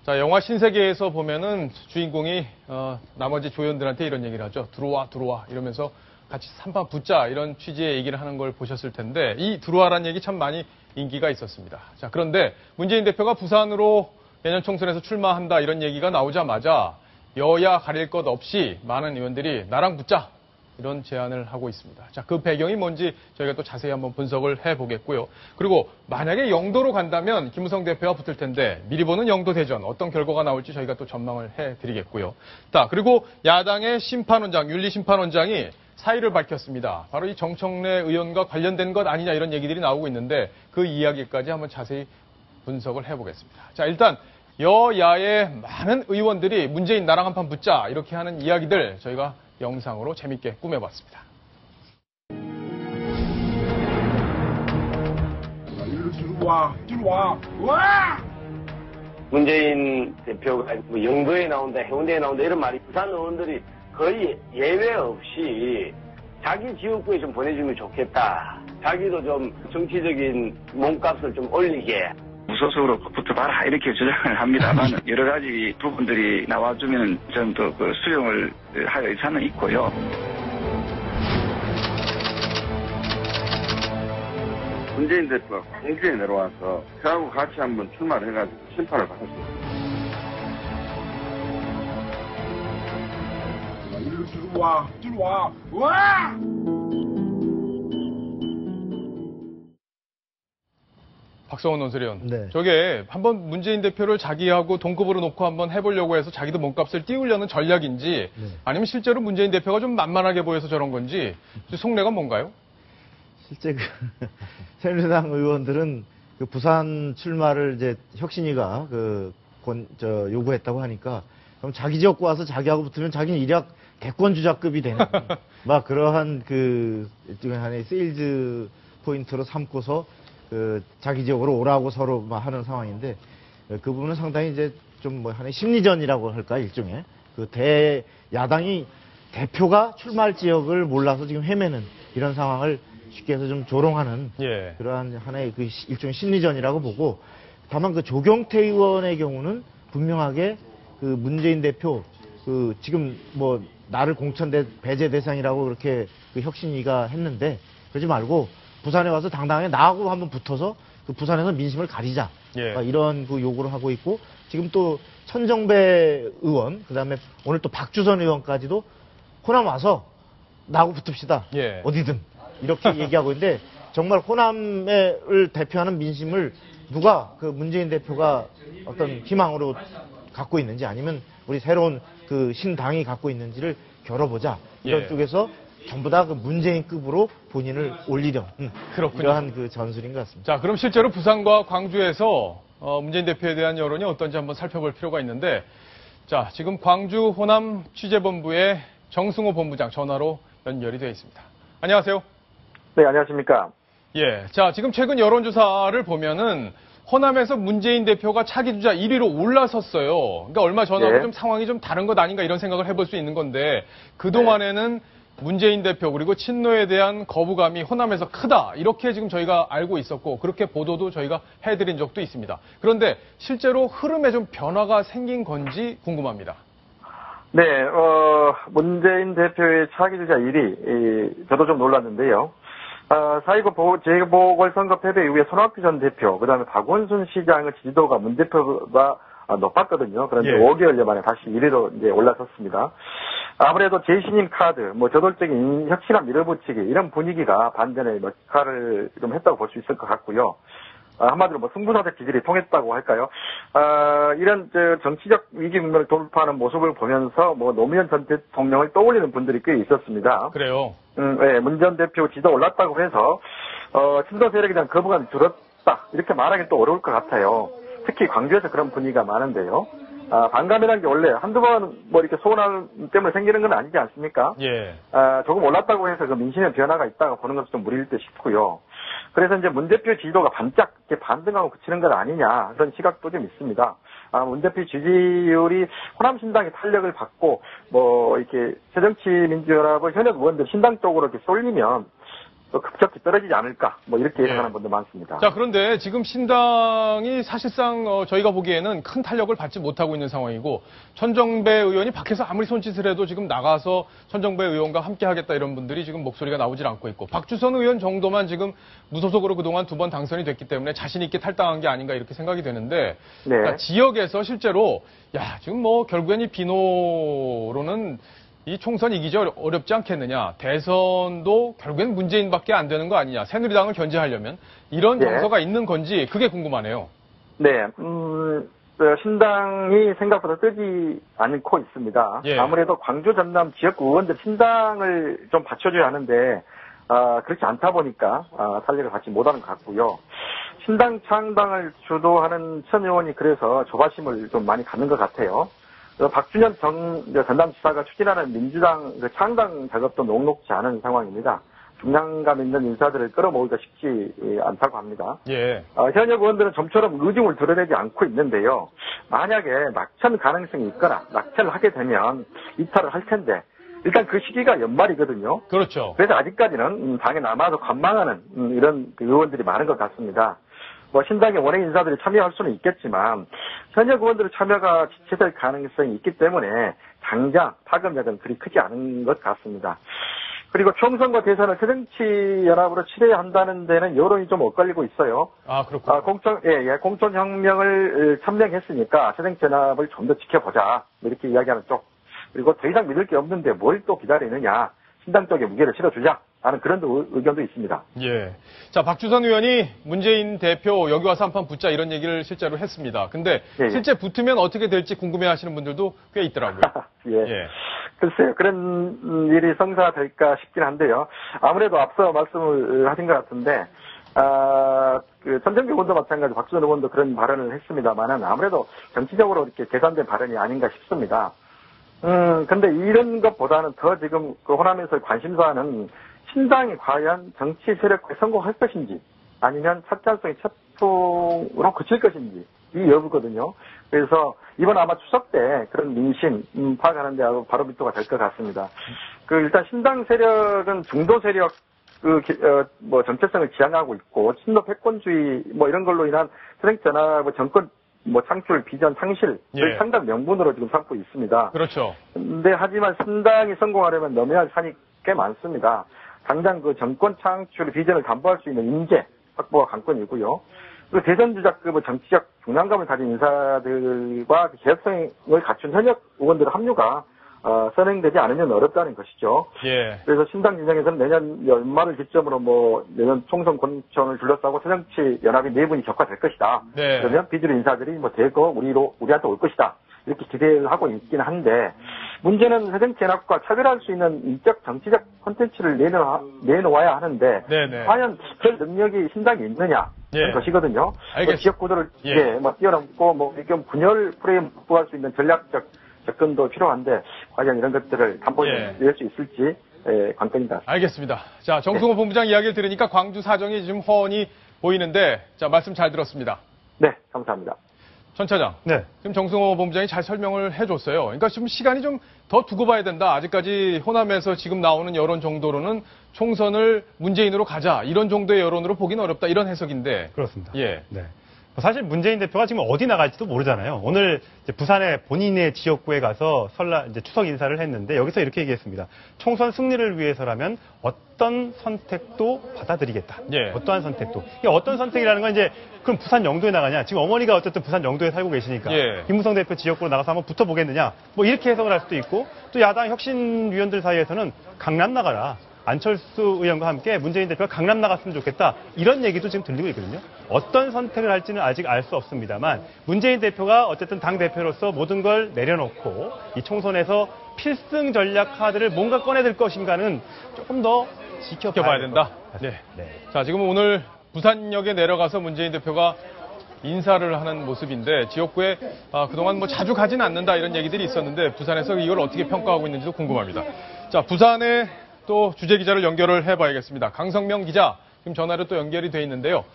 자, 영화 신세계에서 보면은 주인공이 나머지 조연들한테 이런 얘기를 하죠. 들어와, 들어와 이러면서 같이 한판 붙자 이런 취지의 얘기를 하는 걸 보셨을 텐데 이 들어와라는 얘기 참 많이 인기가 있었습니다. 자, 그런데 문재인 대표가 부산으로 내년 총선에서 출마한다 이런 얘기가 나오자마자 여야 가릴 것 없이 많은 의원들이 나랑 붙자 이런 제안을 하고 있습니다. 자, 그 배경이 뭔지 저희가 또 자세히 한번 분석을 해보겠고요. 그리고 만약에 영도로 간다면 김무성 대표와 붙을 텐데 미리 보는 영도 대전 어떤 결과가 나올지 저희가 또 전망을 해드리겠고요. 자, 그리고 야당의 심판원장, 윤리심판원장이 사의를 밝혔습니다. 바로 이 정청래 의원과 관련된 것 아니냐 이런 얘기들이 나오고 있는데 그 이야기까지 한번 자세히 분석을 해보겠습니다. 자, 일단 여야의 많은 의원들이 문재인 나랑 한판 붙자 이렇게 하는 이야기들 저희가 영상으로 재밌게 꾸며봤습니다. 문재인 대표가 영도에 나온다, 해운대에 나온다 이런 말이 부산 의원들이 거의 예외 없이 자기 지역구에 좀 보내주면 좋겠다. 자기도 좀 정치적인 몸값을 좀 올리게. 무소속으로 붙어봐라 이렇게 주장을 합니다만 여러 가지 부분들이 나와주면 저는 또 그 수용을 할 의사는 있고요. 문재인 대표가 광주에 내려와서 저하고 같이 한번 출마를 해가지고 심판을 받았습니다. 들어와, 와! 박성원 논설위원. 네. 저게 한번 문재인 대표를 자기하고 동급으로 놓고 한번 해보려고 해서 자기도 몸값을 띄우려는 전략인지 네. 아니면 실제로 문재인 대표가 좀 만만하게 보여서 저런 건지 속내가 뭔가요? 실제 새누리당 의원들은 그 부산 출마를 이제 혁신위가 요구했다고 하니까 그럼 자기 지역구 와서 자기하고 붙으면 자기는 일약 대권 주자급이 되는 막 그러한 일종의 하나의 세일즈 포인트로 삼고서 자기 지역으로 오라고 서로 막 하는 상황인데 그 부분은 상당히 이제 좀 하나의 심리전이라고 할까 일종의 야당이 대표가 출마할 지역을 몰라서 지금 헤매는 이런 상황을 쉽게 해서 좀 조롱하는 그러한 하나의 일종의 심리전이라고 보고 다만 조경태 의원의 경우는 분명하게 문재인 대표 지금 나를 공천 배제 대상이라고 그렇게 혁신위가 했는데 그러지 말고 부산에 와서 당당하게 나하고 한번 붙어서 부산에서 민심을 가리자. 이런 요구를 하고 있고 지금 또 천정배 의원 그다음에 오늘 또 박주선 의원까지도 호남 와서 나하고 붙읍시다. 어디든 이렇게 얘기하고 있는데 정말 호남을 대표하는 민심을 누가 문재인 대표가 어떤 희망으로 갖고 있는지 아니면 우리 새로운 신당이 갖고 있는지를 겨뤄보자. 이런 쪽에서 전부 다 문재인급으로 본인을 올리려 이러한 전술인 것 같습니다. 자, 그럼 실제로 부산과 광주에서 문재인 대표에 대한 여론이 어떤지 한번 살펴볼 필요가 있는데 자, 지금 광주 호남 취재본부의 정승호 본부장 전화로 연결이 되어 있습니다. 안녕하세요. 네, 안녕하십니까. 자, 지금 최근 여론조사를 보면은 호남에서 문재인 대표가 차기주자 1위로 올라섰어요. 그러니까 얼마 전하고 좀 상황이 좀 다른 것 아닌가 이런 생각을 해볼 수 있는 건데 그동안에는 문재인 대표 그리고 친노에 대한 거부감이 호남에서 크다 이렇게 지금 저희가 알고 있었고 그렇게 보도도 저희가 해드린 적도 있습니다. 그런데 실제로 흐름에 좀 변화가 생긴 건지 궁금합니다. 네, 문재인 대표의 차기주자 1위 저도 좀 놀랐는데요. 4.19 재보궐선거 패배 이후에 손학규 전 대표 그다음에 박원순 시장의 지지도가 문 대표가 높았거든요. 그런데 5개월 만에 다시 1위로 이제 올라섰습니다. 아무래도 재신임 카드, 저돌적인 혁신함 밀어붙이기 이런 분위기가 반전의 역할을 좀 했다고 볼 수 있을 것 같고요. 한마디로 승부사적 기질이 통했다고 할까요? 이런 정치적 위기 국면을 돌파하는 모습을 보면서 노무현 전 대통령을 떠올리는 분들이 꽤 있었습니다. 그래요? 네, 문 전 대표 지도 올랐다고 해서 친노 세력에 대한 거부감이 줄었다 이렇게 말하기는 또 어려울 것 같아요. 특히 광주에서 그런 분위기가 많은데요. 반감이라는 게 원래 한두 번 이렇게 소원함 때문에 생기는 건 아니지 않습니까? 조금 올랐다고 해서 민심의 변화가 있다가 보는 것도 좀 무리일 듯 싶고요. 그래서 이제 문 대표 지지도가 반짝 이렇게 반등하고 그치는 것 아니냐 그런 시각도 좀 있습니다. 문 대표 지지율이 호남 신당의 탄력을 받고 이렇게 새정치민주연합의 현역 의원들 신당 쪽으로 이렇게 쏠리면 급격히 떨어지지 않을까, 뭐 이렇게 예. 예상하는 분도 많습니다. 자, 그런데 지금 신당이 사실상 저희가 보기에는 큰 탄력을 받지 못하고 있는 상황이고 천정배 의원이 밖에서 아무리 손짓을 해도 지금 나가서 천정배 의원과 함께 하겠다 이런 분들이 지금 목소리가 나오질 않고 있고 박주선 의원 정도만 지금 무소속으로 그동안 2번 당선이 됐기 때문에 자신 있게 탈당한 게 아닌가 이렇게 생각이 되는데 네. 그러니까 지역에서 실제로 지금 뭐 결국엔 이 비노로는 이 총선 이기기 어렵지 않겠느냐. 대선도 결국엔 문재인밖에 안 되는 거 아니냐. 새누리당을 견제하려면 이런 네. 정서가 있는 건지 그게 궁금하네요. 네, 신당이 생각보다 뜨지 않고 있습니다. 예. 아무래도 광주 전남 지역구 의원들 신당을 좀 받쳐줘야 하는데 그렇지 않다 보니까 탄력을 받지 못하는 것 같고요. 신당 창당을 주도하는 천 의원이 그래서 조바심을 좀 많이 갖는 것 같아요. 박준현 전남지사가 추진하는 민주당 창당 작업도 녹록지 않은 상황입니다. 중량감 있는 인사들을 끌어모으기가 쉽지 않다고 합니다. 예. 현역 의원들은 좀처럼 의중을 드러내지 않고 있는데요. 만약에 낙천 가능성이 있거나 낙천을 하게 되면 이탈을 할 텐데 일단 그 시기가 연말이거든요. 그렇죠. 그래서 아직까지는 당에 남아서 관망하는 이런 의원들이 많은 것 같습니다. 뭐 신당의 원외 인사들이 참여할 수는 있겠지만 현역 의원들의 참여가 지체될 가능성이 있기 때문에 당장 파급력은 그리 크지 않은 것 같습니다. 그리고 총선과 대선을 새정치연합으로 치러야 한다는 데는 여론이 좀 엇갈리고 있어요. 그렇군요. 공천혁명을 천명했으니까 새정치연합을 좀 더 지켜보자 이렇게 이야기하는 쪽. 그리고 더 이상 믿을 게 없는데 뭘 또 기다리느냐. 신당 쪽에 무게를 실어주자 하는 그런 의견도 있습니다. 예. 자, 박주선 의원이 문재인 대표 여기 와서 한판 붙자 이런 얘기를 실제로 했습니다. 근데 예. 실제 붙으면 어떻게 될지 궁금해 하시는 분들도 꽤 있더라고요. 예. 글쎄요. 그런 일이 성사될까 싶긴 한데요. 아무래도 앞서 말씀을 하신 것 같은데 천정배 의원도 마찬가지 박주선 의원도 그런 발언을 했습니다만은 아무래도 정치적으로 이렇게 계산된 발언이 아닌가 싶습니다. 근데 이런 것보다는 더 지금 그 호남에서 관심사는 신당이 과연 정치 세력화에 성공할 것인지 아니면 찻잔성의 채통으로 그칠 것인지 이 여부거든요. 그래서 이번 아마 추석 때 그런 민심 파악하는 데 바로 밑도가 될 것 같습니다. 일단 신당 세력은 중도 세력 정체성을 지향하고 있고 친노 패권주의 이런 걸로 인한 새정치연합 정권 창출, 비전, 상실을 상당 명분으로 지금 삼고 있습니다. 그렇죠. 근데 하지만 신당이 성공하려면 넘어야 할 산이 꽤 많습니다. 당장 그 정권 창출 비전을 담보할 수 있는 인재 확보가 관건이고요. 그리고 대선 주자급 정치적 중량감을 가진 인사들과 개혁성을 갖춘 현역 의원들의 합류가 선행되지 않으면 어렵다는 것이죠. 예. 그래서 신당 진영에서는 내년 연말을 기점으로 내년 총선 권총을 둘러싸고 새정치 연합이 내분이 격화될 것이다. 네. 그러면 비주류 인사들이 대거 우리한테 올 것이다. 이렇게 기대를 하고 있긴 한데 문제는 새정치 연합과 차별할 수 있는 인적 정치적 콘텐츠를 내놓아야 하는데 네네. 과연 그 능력이 신당에 있느냐 그런 것이거든요. 알겠습니다. 지역 구도를 뛰어넘고 이렇게 분열 프레임 확보할 수 있는 전략적 접근도 필요한데 과연 이런 것들을 담보에 낼 수 있을지 관건입니다. 알겠습니다. 자, 정승호 본부장 이야기를 들으니까 광주 사정이 좀 훤히 보이는데 자, 말씀 잘 들었습니다. 네, 감사합니다. 천 차장. 네. 지금 정승호 본부장이 잘 설명을 해줬어요. 그러니까 지금 시간이 좀 더 두고 봐야 된다. 아직까지 호남에서 지금 나오는 여론 정도로는 총선을 문재인으로 가자. 이런 정도의 여론으로 보기는 어렵다. 이런 해석인데. 그렇습니다. 예. 네. 사실 문재인 대표가 지금 어디 나갈지도 모르잖아요. 오늘 이제 부산의 본인의 지역구에 가서 이제 추석 인사를 했는데 여기서 이렇게 얘기했습니다. 총선 승리를 위해서라면 어떤 선택도 받아들이겠다. 예. 어떠한 선택도. 이게 어떤 선택이라는 건 이제 그럼 부산 영도에 나가냐. 지금 어머니가 어쨌든 부산 영도에 살고 계시니까. 예. 김무성 대표 지역구로 나가서 한번 붙어보겠느냐. 이렇게 해석을 할 수도 있고 또 야당 혁신위원들 사이에서는 강남 나가라. 안철수 의원과 함께 문재인 대표가 강남 나갔으면 좋겠다. 이런 얘기도 지금 들리고 있거든요. 어떤 선택을 할지는 아직 알 수 없습니다만 문재인 대표가 어쨌든 당대표로서 모든 걸 내려놓고 이 총선에서 필승 전략 카드를 뭔가 꺼내들 것인가는 조금 더 지켜봐야 된다. 네. 자, 지금 오늘 부산역에 내려가서 문재인 대표가 인사를 하는 모습인데 지역구에 그동안 자주 가진 않는다 이런 얘기들이 있었는데 부산에서 이걸 어떻게 평가하고 있는지도 궁금합니다. 자, 부산에 또 주재 기자를 연결을 해봐야겠습니다. 강성명 기자 지금 전화로 또 연결이 돼 있는데요.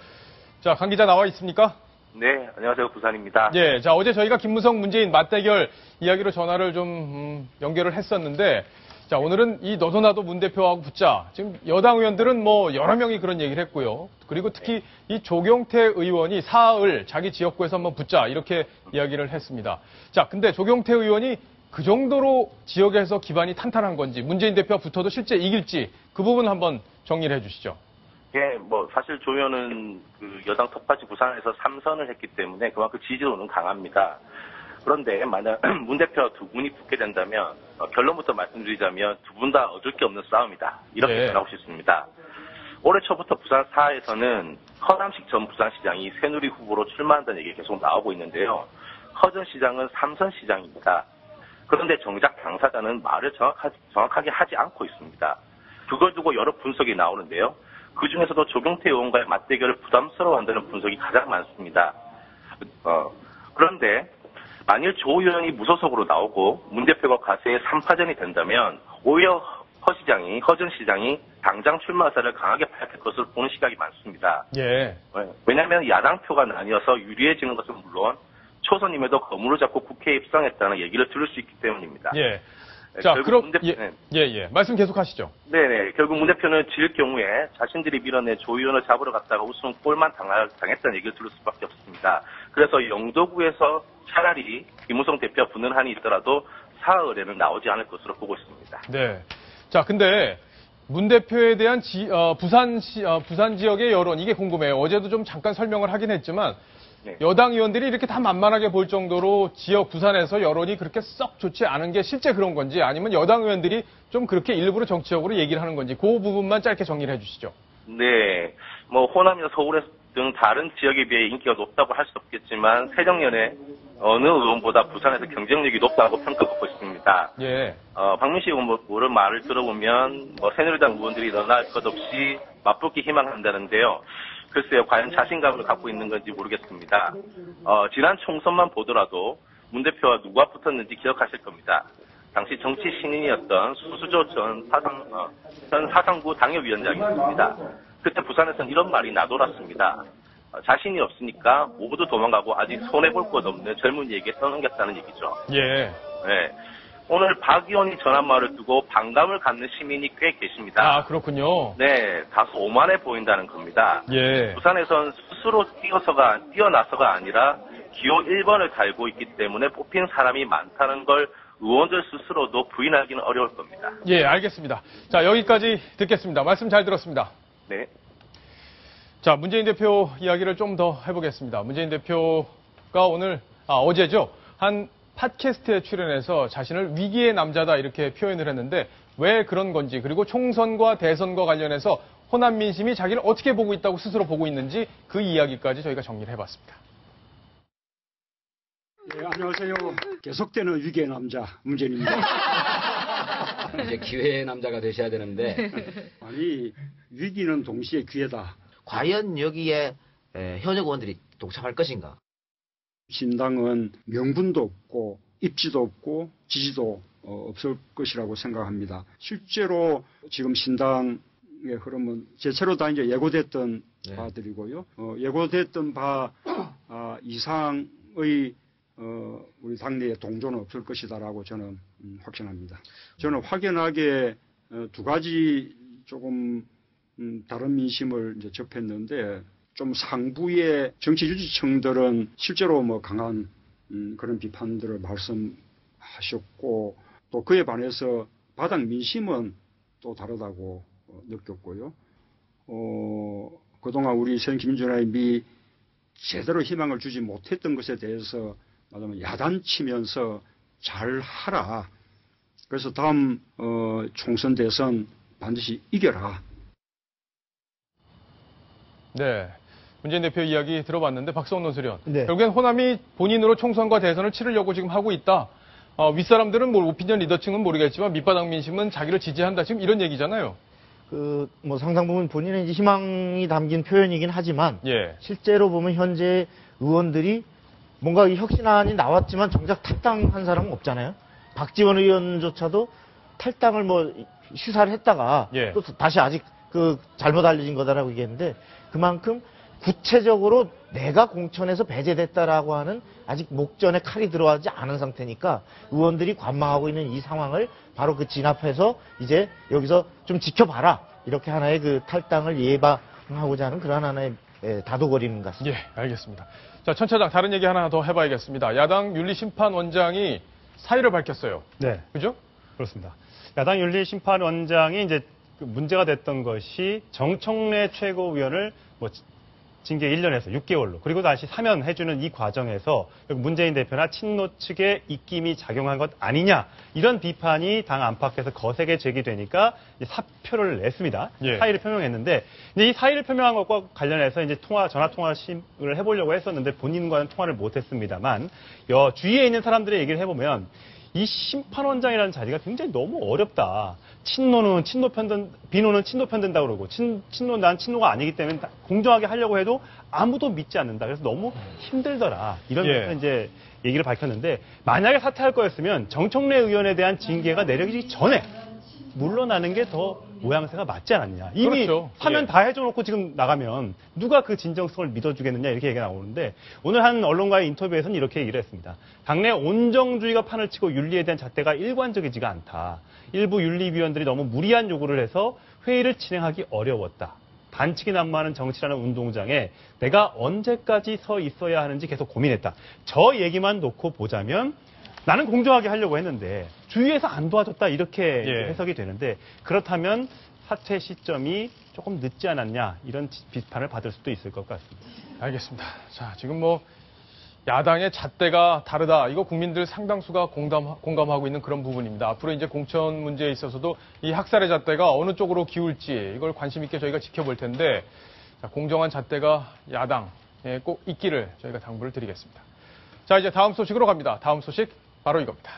자, 강 기자 나와 있습니까? 네, 안녕하세요. 부산입니다. 예, 자, 어제 저희가 김무성 문재인 맞대결 이야기로 전화를 좀 연결을 했었는데 자, 오늘은 이 너도 나도 문 대표하고 붙자. 지금 여당 의원들은 뭐 여러 명이 그런 얘기를 했고요. 그리고 특히 이 조경태 의원이 사흘 자기 지역구에서 한번 붙자 이렇게 이야기를 했습니다. 자, 근데 조경태 의원이 그 정도로 지역에서 기반이 탄탄한 건지 문재인 대표가 붙어도 실제 이길지 그 부분 한번 정리를 해주시죠. 예, 뭐 사실 조 의원은 그 여당 텃밭이 부산에서 3선을 했기 때문에 그만큼 지지도는 강합니다. 그런데 만약 문 대표 두 분이 붙게 된다면 결론부터 말씀드리자면 두 분 다 얻을 게 없는 싸움이다. 이렇게 네. 전하고 싶습니다. 올해 초부터 부산 4에서는 허남식 전 부산시장이 새누리 후보로 출마한다는 얘기가 계속 나오고 있는데요. 허 전 시장은 3선 시장입니다. 그런데 정작 당사자는 말을 정확하게 하지 않고 있습니다. 그걸 두고 여러 분석이 나오는데요. 그중에서도 조경태 의원과의 맞대결을 부담스러워한다는 분석이 가장 많습니다. 그런데 만일 조 의원이 무소속으로 나오고 문 대표가 가세의 3파전이 된다면 오히려 허 전 시장이 당장 출마 의사를 강하게 밝힐 것으로 보는 시각이 많습니다. 예. 왜냐하면 야당표가 나뉘어서 유리해지는 것은 물론 초선임에도 거물을 잡고 국회에 입성했다는 얘기를 들을 수 있기 때문입니다. 예. 자, 그럼 예. 말씀 계속하시죠. 네네. 결국 문 대표는 질 경우에 자신들이 밀어내 조 의원을 잡으러 갔다가 우승 골만 당했다는 얘기를 들을 수밖에 없습니다. 그래서 영도구에서 차라리 김무성 대표가 붙는 한이 있더라도 사흘에는 나오지 않을 것으로 보고 있습니다. 네. 자, 근데 문 대표에 대한 부산 지역의 여론 이게 궁금해요. 어제도 좀 잠깐 설명을 하긴 했지만 네. 여당 의원들이 이렇게 다 만만하게 볼 정도로 지역 부산에서 여론이 그렇게 썩 좋지 않은 게 실제 그런 건지 아니면 여당 의원들이 좀 그렇게 일부러 정치적으로 얘기를 하는 건지 그 부분만 짧게 정리를 해주시죠. 네. 뭐 호남이나 서울 등 다른 지역에 비해 인기가 높다고 할 수 없겠지만 새정년에 어느 의원보다 부산에서 경쟁력이 높다고 평가받고 있습니다. 예. 박민식 의원 말을 들어보면 새누리당 의원들이 너나 할 것 없이 맞붙기 희망한다는데요. 글쎄요, 과연 자신감을 갖고 있는 건지 모르겠습니다. 지난 총선만 보더라도 문 대표와 누가 붙었는지 기억하실 겁니다. 당시 정치 신인이었던 수수조 전 사상구 당협위원장이었습니다. 그때 부산에서는 이런 말이 나돌았습니다. 자신이 없으니까 모두 도망가고 아직 손해볼 것 없는 젊은이에게 떠넘겼다는 얘기죠. 예. 네. 오늘 박 의원이 전한 말을 두고 반감을 갖는 시민이 꽤 계십니다. 아, 그렇군요. 네, 다소 오만해 보인다는 겁니다. 예. 부산에선 스스로 뛰어나서가 아니라 기호 1번을 달고 있기 때문에 뽑힌 사람이 많다는 걸 의원들 스스로도 부인하기는 어려울 겁니다. 예, 알겠습니다. 자, 여기까지 듣겠습니다. 말씀 잘 들었습니다. 네. 자, 문재인 대표 이야기를 좀 더 해보겠습니다. 문재인 대표가 어제죠. 한 팟캐스트에 출연해서 자신을 위기의 남자다 이렇게 표현을 했는데 왜 그런 건지 그리고 총선과 대선과 관련해서 호남 민심이 자기를 어떻게 보고 있다고 스스로 보고 있는지 그 이야기까지 저희가 정리를 해봤습니다. 네, 안녕하세요. 계속되는 위기의 남자 문재인입니다. 이제 기회의 남자가 되셔야 되는데 아니 위기는 동시에 기회다. 과연 여기에 현역 의원들이 동참할 것인가? 신당은 명분도 없고 입지도 없고 지지도 없을 것이라고 생각합니다. 실제로 지금 신당의 흐름은 제대로 다 이제 예고됐던 바들이고요. 예고됐던 바 이상의 우리 당내에 동조는 없을 것이다라고 저는 확신합니다. 저는 확연하게 두 가지 조금 다른 민심을 이제 접했는데 좀 상부의 정치 유지층들은 실제로 강한 그런 비판들을 말씀하셨고 또 그에 반해서 바닥 민심은 또 다르다고 느꼈고요. 그동안 우리 현 김준하임이 제대로 희망을 주지 못했던 것에 대해서 말하면 야단치면서 잘 하라. 그래서 다음 총선 대선 반드시 이겨라. 네. 문재인 대표 이야기 들어봤는데 박성원 논설위원. 네. 결국엔 호남이 본인으로 총선과 대선을 치르려고 지금 하고 있다. 윗사람들은 오피니언 리더층은 모르겠지만 밑바닥 민심은 자기를 지지한다. 지금 이런 얘기잖아요. 상당 부분 본인의 이제 희망이 담긴 표현이긴 하지만 예. 실제로 보면 현재 의원들이 뭔가 이 혁신안이 나왔지만 정작 탈당한 사람은 없잖아요. 박지원 의원조차도 탈당을 시사를 했다가 예. 또 다시 아직 잘못 알려진 거다라고 얘기했는데 그만큼 구체적으로 내가 공천에서 배제됐다라고 하는 아직 목전에 칼이 들어가지 않은 상태니까 의원들이 관망하고 있는 이 상황을 바로 그 진압해서 이제 여기서 좀 지켜봐라. 이렇게 하나의 그 탈당을 예방하고자 하는 그런 하나의 다독거리는 것 같습니다. 예, 알겠습니다. 자, 천 차장 다른 얘기 하나 더 해봐야겠습니다. 야당 윤리심판원장이 사의를 밝혔어요. 네. 그죠? 그렇습니다. 야당 윤리심판원장이 이제 문제가 됐던 것이 정청래 최고위원을 징계 1년에서 6개월로 그리고 다시 사면해주는 이 과정에서 문재인 대표나 친노 측의 입김이 작용한 것 아니냐 이런 비판이 당 안팎에서 거세게 제기되니까 이제 사표를 냈습니다. 예. 사의를 표명했는데 이제 이 사의를 표명한 것과 관련해서 이제 전화 통화를 해보려고 했었는데 본인과는 통화를 못했습니다만 주위에 있는 사람들의 얘기를 해보면 이 심판원장이라는 자리가 굉장히 너무 어렵다. 친노는 친노 편든, 비노는 친노 편든다 그러고, 난 친노가 아니기 때문에 공정하게 하려고 해도 아무도 믿지 않는다. 그래서 너무 힘들더라. 이런 예. 이제 얘기를 밝혔는데, 만약에 사퇴할 거였으면 정청래 의원에 대한 징계가 내려지기 전에 물러나는 게 더 모양새가 맞지 않았냐. 이미 그렇죠. 사면 예. 다 해줘놓고 지금 나가면 누가 그 진정성을 믿어주겠느냐 이렇게 얘기가 나오는데 오늘 한 언론과의 인터뷰에서는 이렇게 얘기를 했습니다. 당내 온정주의가 판을 치고 윤리에 대한 잣대가 일관적이지가 않다. 일부 윤리위원들이 너무 무리한 요구를 해서 회의를 진행하기 어려웠다. 반칙이 난무하는 정치라는 운동장에 내가 언제까지 서 있어야 하는지 계속 고민했다. 저 얘기만 놓고 보자면 나는 공정하게 하려고 했는데 주위에서 안 도와줬다 이렇게 예. 해석이 되는데 그렇다면 사퇴 시점이 조금 늦지 않았냐 이런 비판을 받을 수도 있을 것 같습니다. 알겠습니다. 자, 지금 야당의 잣대가 다르다. 이거 국민들 상당수가 공감하고 있는 그런 부분입니다. 앞으로 이제 공천 문제에 있어서도 이 학살의 잣대가 어느 쪽으로 기울지 이걸 관심 있게 저희가 지켜볼 텐데 자, 공정한 잣대가 야당에 꼭 있기를 저희가 당부를 드리겠습니다. 자, 이제 다음 소식으로 갑니다. 다음 소식 바로 이겁니다.